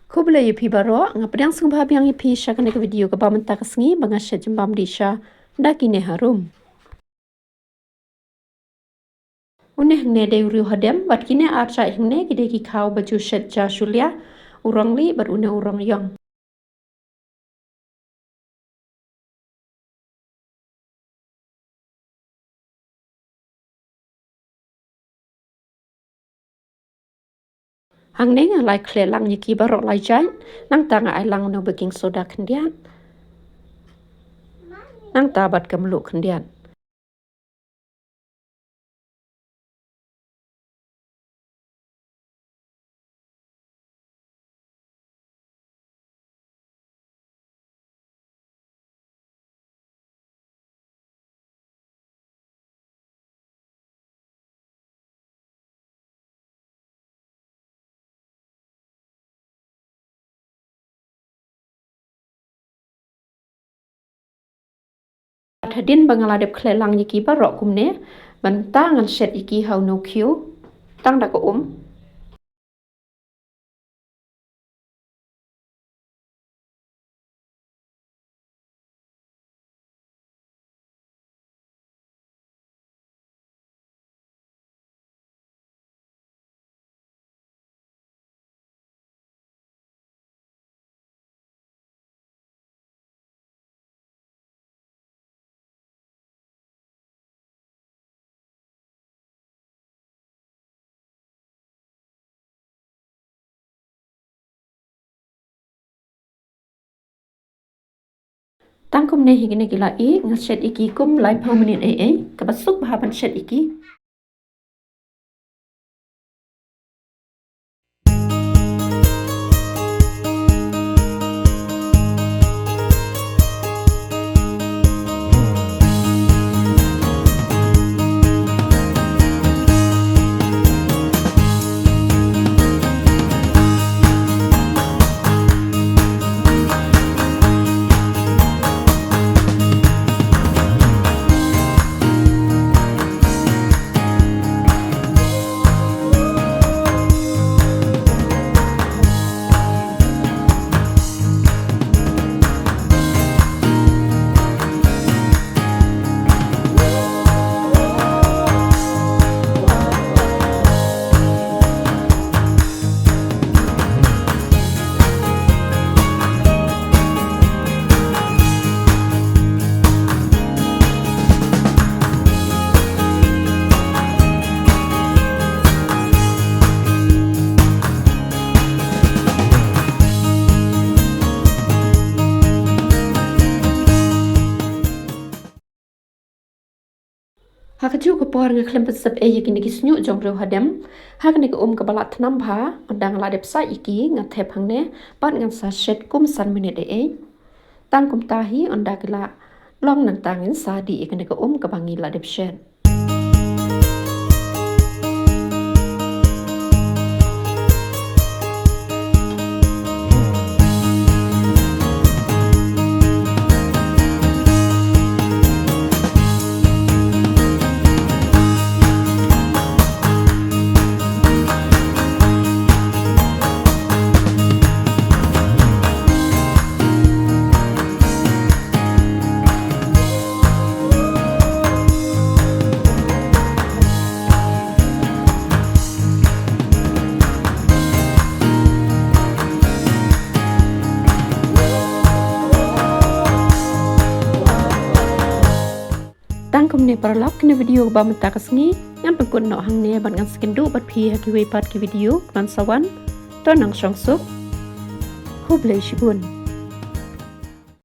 Kubla yupi baro ngapadang sungba biang yupi syakane ke video ke bamen takasngi bangasya jembam disha dakine harum. Uneh ne de uriu hadem bat kine arca hingne gide ki kau baju shet ja shulia urang li bar une urang yong. Hang ne ngalai kle lang yiki barok lai jan nang tanga ai lang no baking soda kendian. Nang tabat kemeluk kendian. Hadin bangaladep klelang yiki barok kumne bantang ngal shet yiki hau no kyu tang da ko Tang kumne higine gila ngal shet iki kum lai permanent kabasuk bahaban shet iki. Hakaju ke por ngeklem pesep yiki niki snyu jong reu hadem hak niki kebalat tanam bha ondang ladep sa iki ngatep hangne pat ngan sa shet kum san minute tang kum tahi onda kala long nang tangin sa di iki niki kebangi ladep shet. Tang kumne paralok kene video ba menta kasngi ngan pengkun no hang ne ban ngan skendu bat phi ha ki we pat ki video ban sawan to nang song suk Kublai shibun.